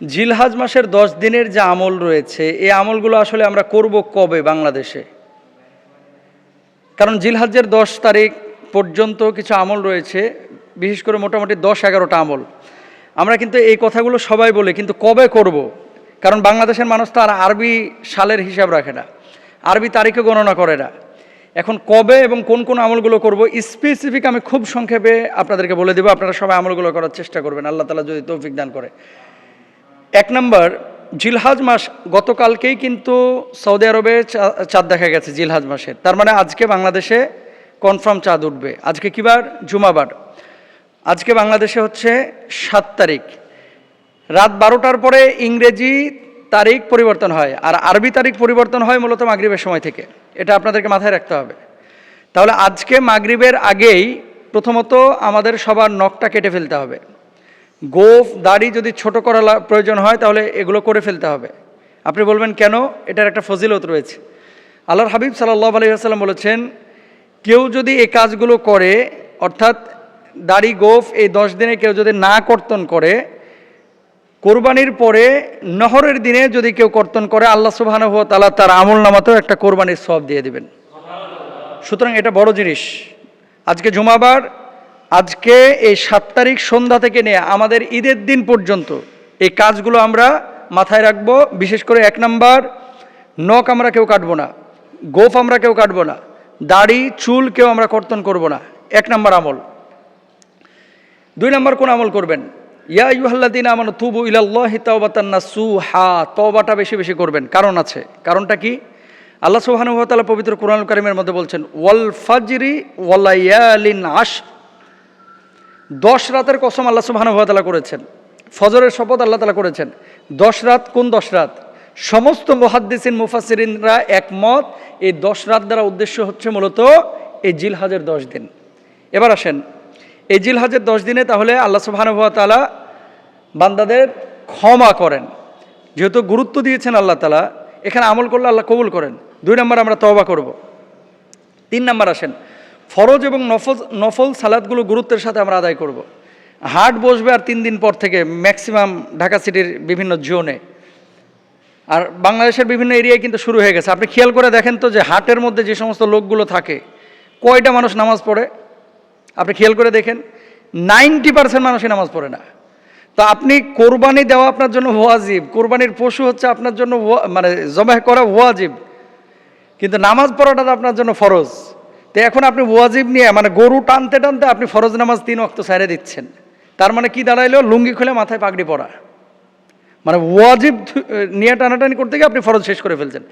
জিলহজ মাসের 10 দিনের যে আমল রয়েছে, এই আমলগুলো আসলে আমরা করব কবে বাংলাদেশে? কারণ জিলহজের 10 তারিখ পর্যন্ত কিছু আমল রয়েছে, বিশেষ করে মোটামুটি 10-11টা আমল। আমরা কিন্তু এই কথাগুলো সবাই বলি, কিন্তু কবে করব? কারণ বাংলাদেশের মানুষ তো আর আরবি সালের হিসাব রাখে না, আরবি তারিখে গণনা করে না। এখন কবে এবং কোন কোন আমলগুলো করব স্পেসিফিক আমি খুব সংক্ষেপে আপনাদেরকে বলে দেবো। আপনারা সবাই আমলগুলো করার চেষ্টা করবেন, আল্লাহ তাআলা যদি তৌফিক দান করে। 1 নম্বর, জিলহজ মাস গতকালকেই কিন্তু সৌদি আরবে চাঁদ দেখা গেছে জিলহজ মাসের। তার মানে আজকে বাংলাদেশে কনফার্ম চাঁদ উঠবে। আজকে কী বার? জুমাবার। আজকে বাংলাদেশে হচ্ছে 7 তারিখ। রাত 12টার পরে ইংরেজি তারিখ পরিবর্তন হয়, আর আরবি তারিখ পরিবর্তন হয় মূলত মাগরিবের সময় থেকে। এটা আপনাদেরকে মাথায় রাখতে হবে। তাহলে আজকে মাগরিবের আগেই প্রথমত আমাদের সবার নখটা কেটে ফেলতে হবে। গোঁফ দাড়ি যদি ছোট করা প্রয়োজন হয় তাহলে এগুলো করে ফেলতে হবে। আপনি বলবেন কেন? এটার একটা ফজিলত রয়েছে। আল্লাহর হাবিব সাল্লাল্লাহু আলাইহি ওয়াসাল্লাম বলেছেন, কেউ যদি এই কাজগুলো করে, অর্থাৎ দাড়ি গোঁফ এই 10 দিনে কেউ যদি না কর্তন করে, কোরবানির পরে নহরের দিনে যদি কেউ কর্তন করে, আল্লাহ সুবহানাহু ওয়া তাআলা তার আমল নামাতেও একটা কোরবানির সওয়াব দিয়ে দিবেন। সুতরাং এটা বড় জিনিস। আজকে জুমাবার, আজকে এই 7 তারিখ সন্ধ্যা থেকে নিয়ে আমাদের ঈদের দিন পর্যন্ত এই কাজগুলো আমরা মাথায় রাখবো। বিশেষ করে 1 নম্বর, নখ আমরা কেউ কাটবো না, গোঁফ আমরা কেউ কাটবো না, দাড়ি চুল কেউ আমরা কর্তন করব না। 1 নম্বর আমল। 2 নম্বর কোন আমল করবেন? ইয়া আইয়ুহাল্লাযীনা আমানু তুবু ইলাল্লাহি তাওবাতান নাসুহা। তওবাটা বেশি বেশি করবেন, কারণ আছে। কারণটা কি? আল্লাহ সুবহানাহু ওয়া তাআলা পবিত্র কোরআনুল কারীমের মধ্যে বলছেন, ওয়াল ফাজরি ওয়া লায়ালিন আশর। 10 রাতের কসম আল্লাহ সুবহানাহু ওয়া তাআলা করেছেন, ফজরের শপথ আল্লাহ তাআলা করেছেন। 10 রাত, কোন 10 রাত? সমস্ত মুহাদ্দিসিন মুফাসসিরিনরা একমত, এই 10 রাত দ্বারা উদ্দেশ্য হচ্ছে মূলত এই জিলহজের 10 দিন। এবার আসেন, এই জিলহজের 10 দিনে তাহলে আল্লাহ সুবহানাহু ওয়া তাআলা বান্দাদের ক্ষমা করেন। যেহেতু গুরুত্ব দিয়েছেন আল্লাহ তাআলা, এখানে আমল করলে আল্লাহ কবুল করেন। 2 নম্বর, আমরা তওবা করব। 3 নম্বর আসেন, ফরজ এবং নফল সালাতগুলো গুরুত্বের সাথে আমরা আদায় করব। হাট বসবে আর 3 দিন পর থেকে ম্যাক্সিমাম ঢাকা সিটির বিভিন্ন জোনে, আর বাংলাদেশের বিভিন্ন এরিয়ায় কিন্তু শুরু হয়ে গেছে। আপনি খেয়াল করে দেখেন তো যে হাটের মধ্যে যে সমস্ত লোকগুলো থাকে, কয়টা মানুষ নামাজ পড়ে? আপনি খেয়াল করে দেখেন, 90% মানুষই নামাজ পড়ে না। তো আপনি কোরবানি দেওয়া আপনার জন্য ওয়াজিব, কোরবানির পশু হচ্ছে আপনার জন্য মানে জবাহ করা ওয়াজিব, কিন্তু নামাজ পড়াটা তো আপনার জন্য ফরজ। তো এখন আপনি ওয়াজিব নিয়ে মানে গরু টানতে টানতে আপনি ফরজ নামাজ 3 ওয়াক্ত ছেড়ে দিচ্ছেন। তার মানে কি দাঁড়াইলো? লুঙ্গি খুলে মাথায় পাগড়ি পরা, মানে ওয়াজিব নিয়ে টানাটানি করতে গিয়ে আপনি ফরজ শেষ করে ফেলছেন।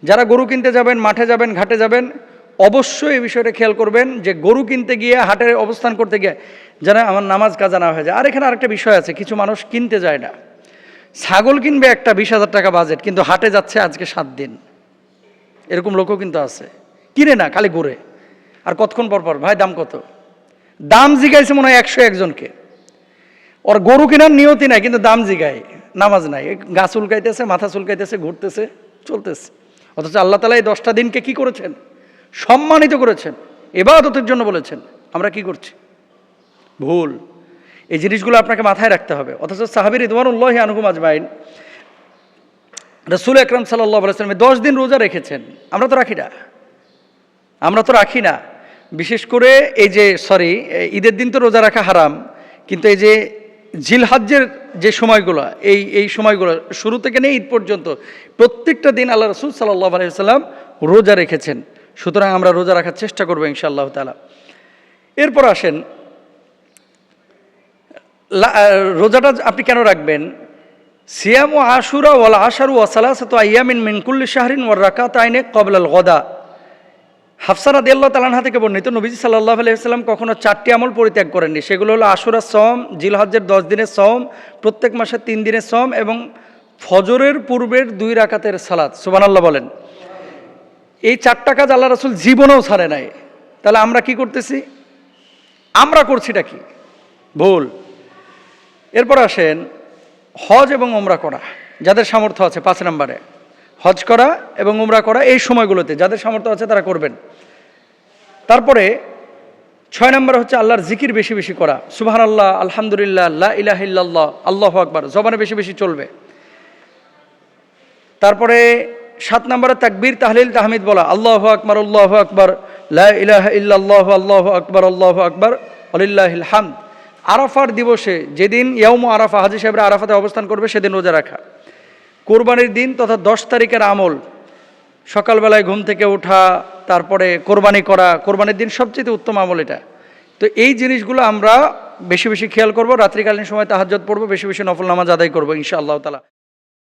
যারা গরু কিনতে যাবেন, মাঠে যাবেন, ঘাটে যাবেন, অবশ্যই এই বিষয়টা খেয়াল করবেন যে গরু কিনতে গিয়ে, হাটে অবস্থান করতে গিয়ে যেন আমার নামাজ কাজা না হয়ে যায়। আর এখানে আরেকটা বিষয় আছে, কিছু মানুষ কিনতে যায় না। ছাগল কিনবে একটা 20,000 টাকা বাজেট, কিন্তু হাটে যাচ্ছে আজকে 7 দিন। এরকম লোকও কিন্তু আছে, কিনে না, খালি ঘুরে। আর কতক্ষণ পর পর, ভাই দাম কত? দাম জিগাইছে মনে হয় 101 জনকে। ওর গরু কেনার নিয়তি নাই, কিন্তু দাম জিগায়, নামাজ নাই, গা চুলকাইতেছে, মাথা চুলকাইতেছে, ঘুরতেছে, চলতেছে। অথচ আল্লাহ তাআলা এই 10টা দিনকে কি করেছেন? সম্মানিত করেছেন, ইবাদতের জন্য বলেছেন। আমরা কি করছি? ভুল। এই জিনিসগুলো আপনাকে মাথায় রাখতে হবে। অথচ সাহাবী রিদওয়ানুল্লাহি আনহুম আজমাইন, রাসূল আকরাম সাল্লাল্লাহু আলাইহি ওয়াসাল্লাম 10 দিন রোজা রেখেছেন। আমরা তো রাখি না। বিশেষ করে এই যে ঈদের দিন তো রোজা রাখা হারাম, কিন্তু এই যে জিলহজ্জের যে সময়গুলো, এই সময়গুলো শুরু থেকে নিয়ে ঈদ পর্যন্ত প্রত্যেকটা দিন আল্লাহ রাসূল সাল্লাল্লাহু আলাইহি ওয়াসাল্লাম রোজা রেখেছেন। সুতরাং আমরা রোজা রাখার চেষ্টা করবো ইনশাআল্লাহ তাআলা। এরপর আসেন, রোজাটা আপনি কেন রাখবেন? সিয়ামু আশুরা ওয়াল আশারু ওয়া সালাসাতু আইয়ামিন মিন কুল্লি শাহরিন ওয়া রাকাতাইনি ক্বাবলাল গদা। হাফসা রাদিয়াল্লাহু তাআলা আনহা থেকে বর্ণিত, নবীজি সাল্লাল্লাহু আলাইহি ওয়াসাল্লাম কখনো 4টি আমল পরিত্যাগ করেননি। সেগুলো হলো আশুরার সওম, জিলহজ্জের 10 দিনের সওম, প্রত্যেক মাসে 3 দিনের সওম এবং ফজরের পূর্বের 2 রাকাতের সালাত। সুবহানাল্লাহ বলেন। এই 4টা কাজ আল্লাহ রাসূল জীবনেও ছাড়ে নাই। তাহলে আমরা কি করতেছি? আমরা করছিটা কি? ভুল। এরপর আসেন, হজ এবং উমরা করা, যাদের সামর্থ্য আছে 5 নম্বরে হজ করা এবং উমরা করা, এই সময়গুলোতে যাদের সামর্থ্য আছে তারা করবেন। তারপরে 6 নম্বর হচ্ছে আল্লাহর জিকির বেশি বেশি করা, সুবহানাল্লাহ, আলহামদুলিল্লাহ, লা ইলাহা ইল্লাল্লাহ, আল্লাহু আকবার, জবানে বেশি বেশি চলবে। তারপরে 7 নম্বরে তাকবীর, তাহলিল, তাহমিদ বলা, আল্লাহু আকবার, লা ইলাহা ইল্লাল্লাহ, আল্লাহু আকবার, ওয়ালিল্লাহিল হামদ। আরাফার দিবসে, যেদিন ইয়াউমু আরাফা, হাজী সাহেবরা আরাফাতে অবস্থান করবে, সেদিন রোজা রাখা। কোরবানির দিন তথা 10 তারিখের আমল, সকালবেলায় ঘুম থেকে ওঠা, তারপরে কোরবানি করা, কোরবানির দিন সবচেয়ে উত্তম আমল এটা। তো এই জিনিসগুলো আমরা বেশি বেশি খেয়াল করব, রাত্রিকালীন সময় তাহাজ্জুদ পড়ব, বেশি বেশি নফল নামাজ আদায় করবো ইনশাআল্লাহ তাআলা।